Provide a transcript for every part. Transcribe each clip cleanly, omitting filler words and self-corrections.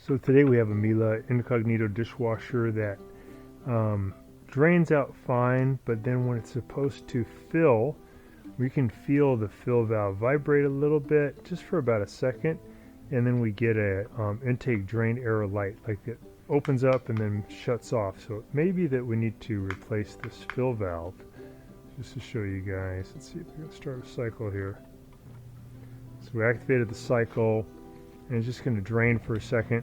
So today we have a Miele Incognito dishwasher that drains out fine, but then when it's supposed to fill, we can feel the fill valve vibrate a little bit, just for about a second, and then we get a intake drain error light, like it opens up and then shuts off. So it may be that we need to replace this fill valve. Just to show you guys, let's see if we can start a cycle here. So we activated the cycle, and it's just going to drain for a second.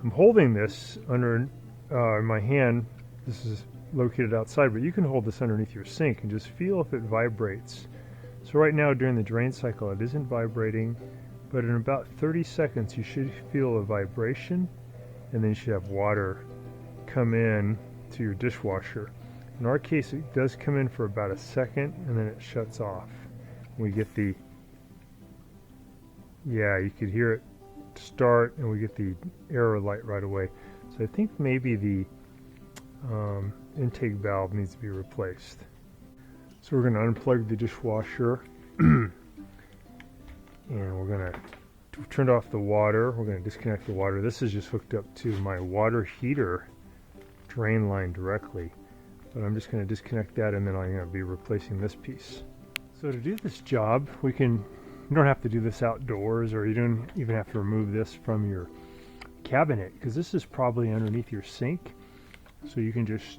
I'm holding this under my hand. This is located outside, but you can hold this underneath your sink and just feel if it vibrates. So right now during the drain cycle it isn't vibrating, but in about 30 seconds you should feel a vibration, and then you should have water come in to your dishwasher. In our case it does come in for about a second and then it shuts off. We get the, yeah, you could hear it start and we get the error light right away. So I think maybe the intake valve needs to be replaced. So we're going to unplug the dishwasher and we're going to turn off the water. We're going to disconnect the water. This is just hooked up to my water heater drain line directly, but I'm just going to disconnect that, and then I'm going to be replacing this piece. So to do this job, you don't have to do this outdoors, or you don't even have to remove this from your cabinet, because this is probably underneath your sink. So you can just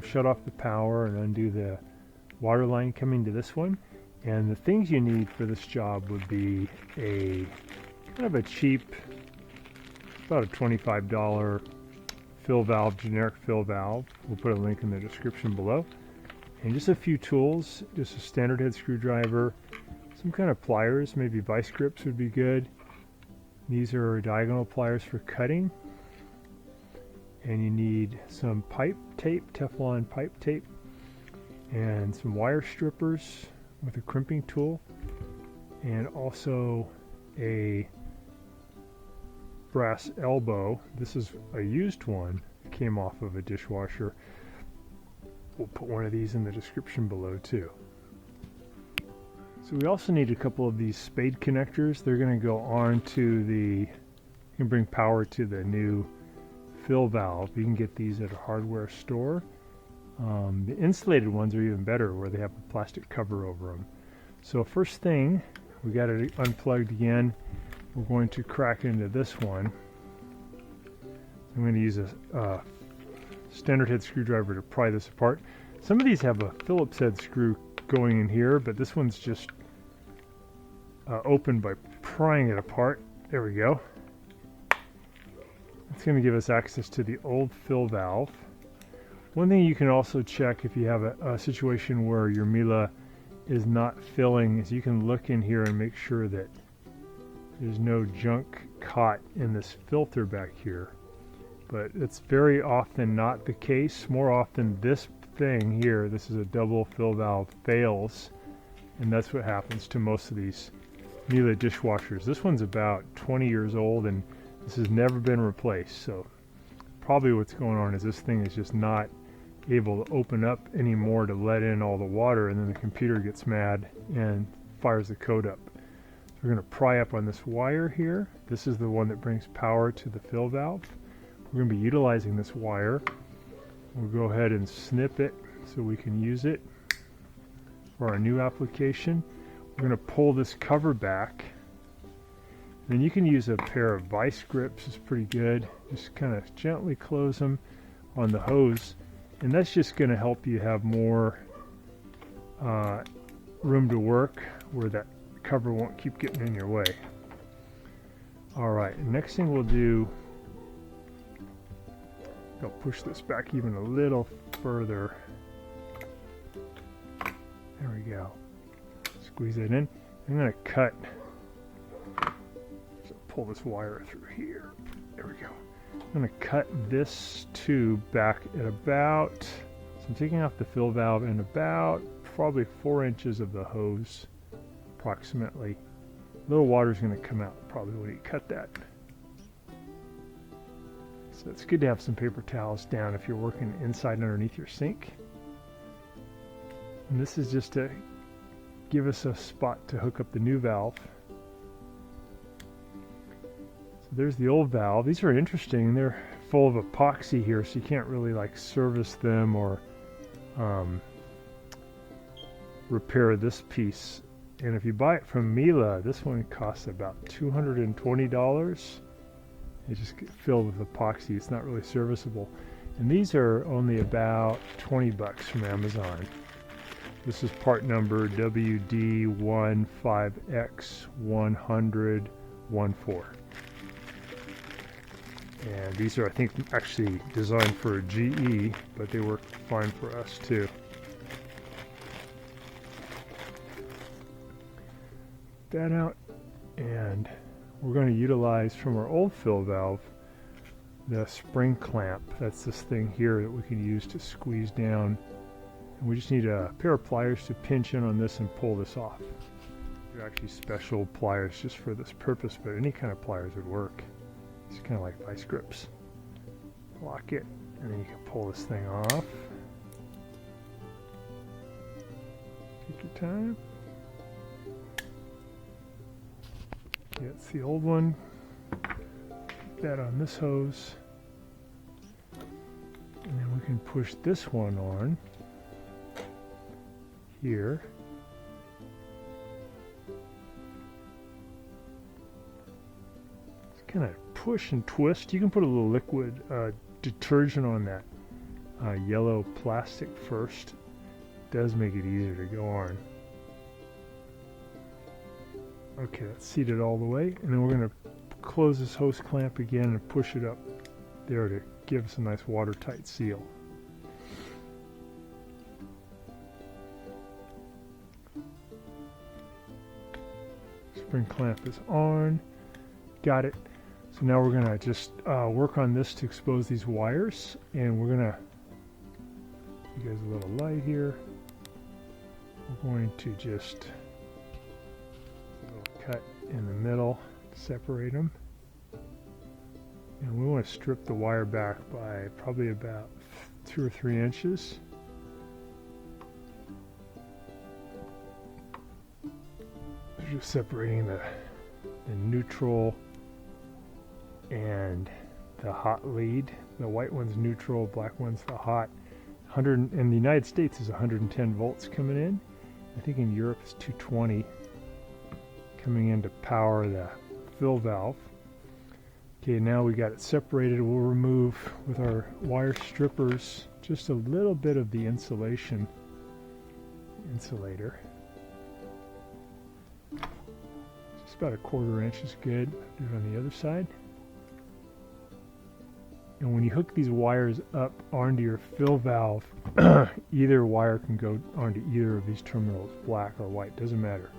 shut off the power and undo the water line coming to this one. And the things you need for this job would be a kind of a cheap, about a $25 fill valve, generic fill valve. We'll put a link in the description below. And just a few tools, just a standard head screwdriver, some kind of pliers, maybe vice grips would be good. These are diagonal pliers for cutting. And you need some pipe tape, Teflon pipe tape, and some wire strippers with a crimping tool, and also a brass elbow. This is a used one, it came off of a dishwasher. We'll put one of these in the description below too. So we also need a couple of these spade connectors. They're going to go on to you can bring power to the new fill valve. You can get these at a hardware store. The insulated ones are even better, where they have a plastic cover over them. So first thing, we got it unplugged again. We're going to crack into this one. I'm going to use a standard head screwdriver to pry this apart. Some of these have a Phillips head screw going in here, but this one's just opened by prying it apart. There we go. It's going to give us access to the old fill valve. One thing you can also check if you have a situation where your Miele is not filling is you can look in here and make sure that there's no junk caught in this filter back here. But it's very often not the case. More often this thing here, this is a double fill valve, fails, and that's what happens to most of these Miele dishwashers. This one's about 20 years old and this has never been replaced, so probably what's going on is this thing is just not able to open up anymore to let in all the water, and then the computer gets mad and fires the code up. So we're going to pry up on this wire here. This is the one that brings power to the fill valve. We're going to be utilizing this wire. We'll go ahead and snip it so we can use it for our new application. We're going to pull this cover back. Then you can use a pair of vice grips, it's pretty good. Just kind of gently close them on the hose, and that's just going to help you have more room to work where that cover won't keep getting in your way. Alright, next thing we'll do, I'll push this back even a little further. There we go. Squeeze it in. I'm going to cut. Pull this wire through here. There we go. I'm going to cut this tube back at about, so I'm taking off the fill valve and about probably 4 inches of the hose, approximately. A little water is going to come out probably when you cut that. So it's good to have some paper towels down if you're working inside and underneath your sink. And this is just to give us a spot to hook up the new valve. there's the old valve. These are interesting. They're full of epoxy here, so you can't really like service them or repair this piece. And if you buy it from Miele, this one costs about $220. It's just filled with epoxy. It's not really serviceable. And these are only about 20 bucks from Amazon. This is part number WD15X10014. And these are, I think, actually designed for GE, but they work fine for us too. That out, and we're going to utilize from our old fill valve the spring clamp. That's this thing here that we can use to squeeze down, and we just need a pair of pliers to pinch in on this and pull this off. They're actually special pliers just for this purpose, but any kind of pliers would work. It's kind of like vice grips. Lock it, and then you can pull this thing off. Take your time. Yeah, it's the old one. Put that on this hose. And then we can push this one on here. It's kind of push and twist. You can put a little liquid detergent on that yellow plastic first. It does make it easier to go on. Okay, that's seated all the way, and then we're going to close this hose clamp again and push it up there to give us a nice watertight seal. Spring clamp is on. Got it. So now we're going to just work on this to expose these wires, and we're going to give you guys a little light here. We're going to just cut in the middle, separate them, and we want to strip the wire back by probably about 2 or 3 inches. Just separating the neutral and the hot lead. The white one's neutral, black one's the hot. In the United States is 110 volts coming in. I think in Europe it's 220. Coming in to power the fill valve. Okay, now we got it separated. We'll remove with our wire strippers just a little bit of the insulator. Just about 1/4 inch is good. Do it on the other side. And when you hook these wires up onto your fill valve, either wire can go onto either of these terminals, black or white, doesn't matter.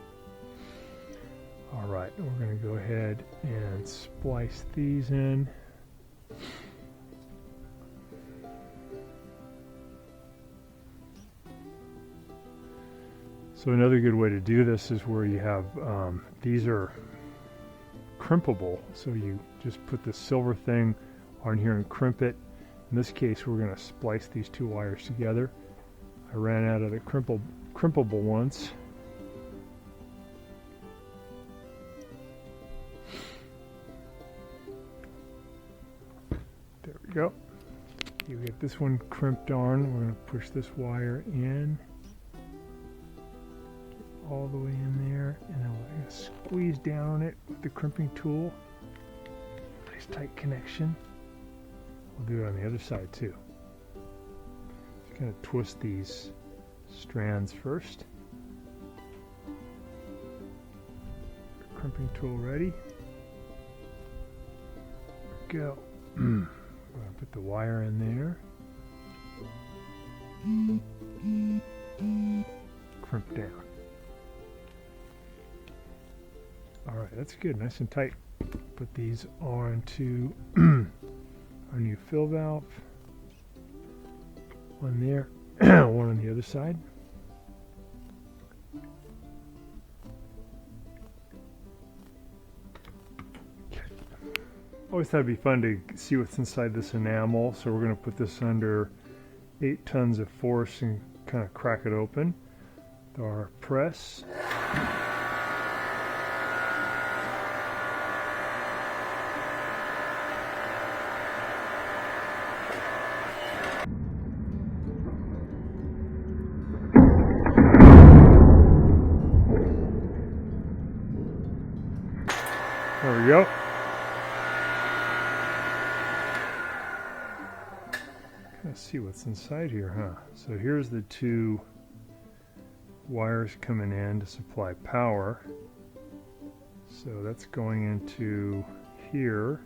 Alright, we're going to go ahead and splice these in. So another good way to do this is where you have, these are crimpable, so you just put the silver thing on here and crimp it. In this case we're going to splice these 2 wires together. I ran out of the crimpable ones. There we go. You get this one crimped on. We're going to push this wire in. Get all the way in there. And then we're going to squeeze down on it with the crimping tool. Nice tight connection. We'll do it on the other side too. Just kind of twist these strands first. Crimping tool ready. There we go. I'm going to put the wire in there. Crimp down. Alright, that's good. Nice and tight. Put these onto our new fill valve. One there, one on the other side. Always thought it'd be fun to see what's inside this enamel, so we're going to put this under 8 tons of force and kind of crack it open. Our press. There. 8 tons go. Let's see what's inside here, huh? So here's the two wires coming in to supply power. So that's going into here.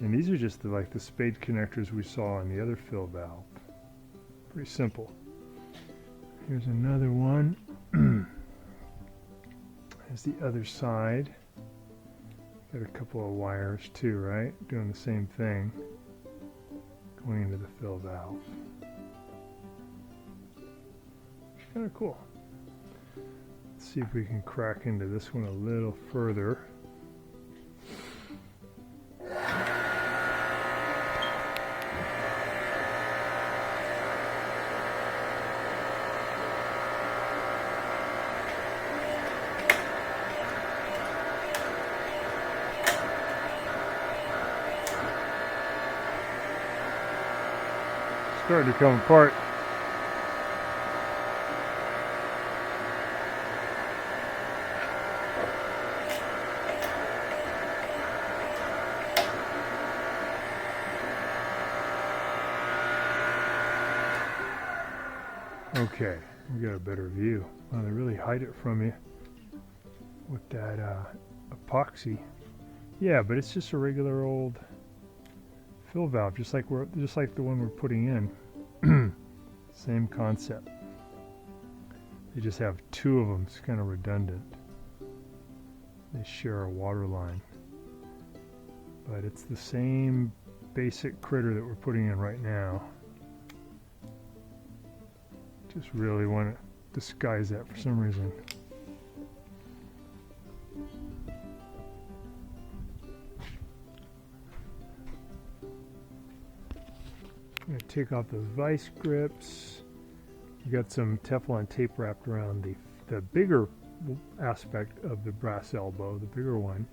And these are just like the spade connectors we saw on the other fill valve. Pretty simple. Here's another one. There's the other side. Got a couple of wires too, right? Doing the same thing. Going into the fill valve. Kind of cool. Let's see if we can crack into this one a little further. Starting to come apart. Okay, we got a better view. Well, they really hide it from you with that epoxy. Yeah, but it's just a regular old fill valve, just like the one we're putting in. Same concept. They just have two of them. It's kind of redundant. They share a water line, but it's the same basic critter that we're putting in right now. Just really want to disguise that for some reason. I'm going to take off those vice grips. You got some Teflon tape wrapped around the bigger aspect of the brass elbow, the bigger one.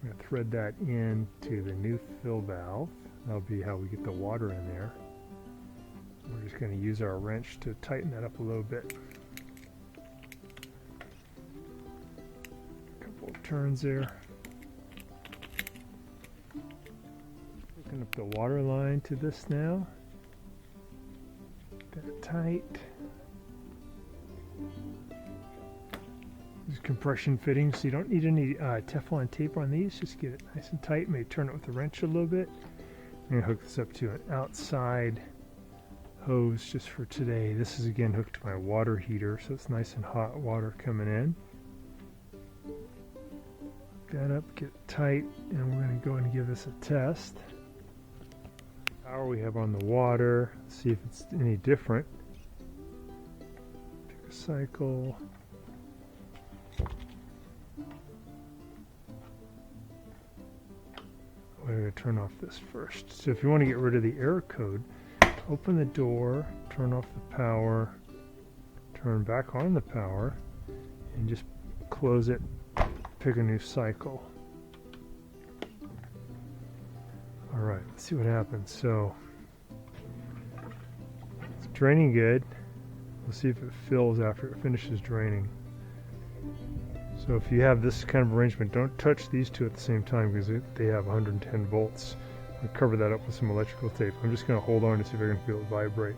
I'm going to thread that into the new fill valve. That'll be how we get the water in there. We're just going to use our wrench to tighten that up a little bit. A couple of turns there. Hooking up the water line to this now. Get it tight. These compression fittings, so you don't need any Teflon tape on these. Just get it nice and tight. Maybe turn it with the wrench a little bit. I'm going to hook this up to an outside hose just for today. This is again hooked to my water heater, so it's nice and hot water coming in. Hook that up, get it tight, and we're going to go and give this a test. Power we have on the water, see if it's any different. Pick a cycle. We're going to turn off this first. So if you want to get rid of the error code, open the door, turn off the power, turn back on the power, and just close it, pick a new cycle. Alright, let's see what happens. So, it's draining good. We'll see if it fills after it finishes draining. So if you have this kind of arrangement, don't touch these two at the same time because they have 110 volts. I'll cover that up with some electrical tape. I'm just going to hold on to see if I can feel it vibrate.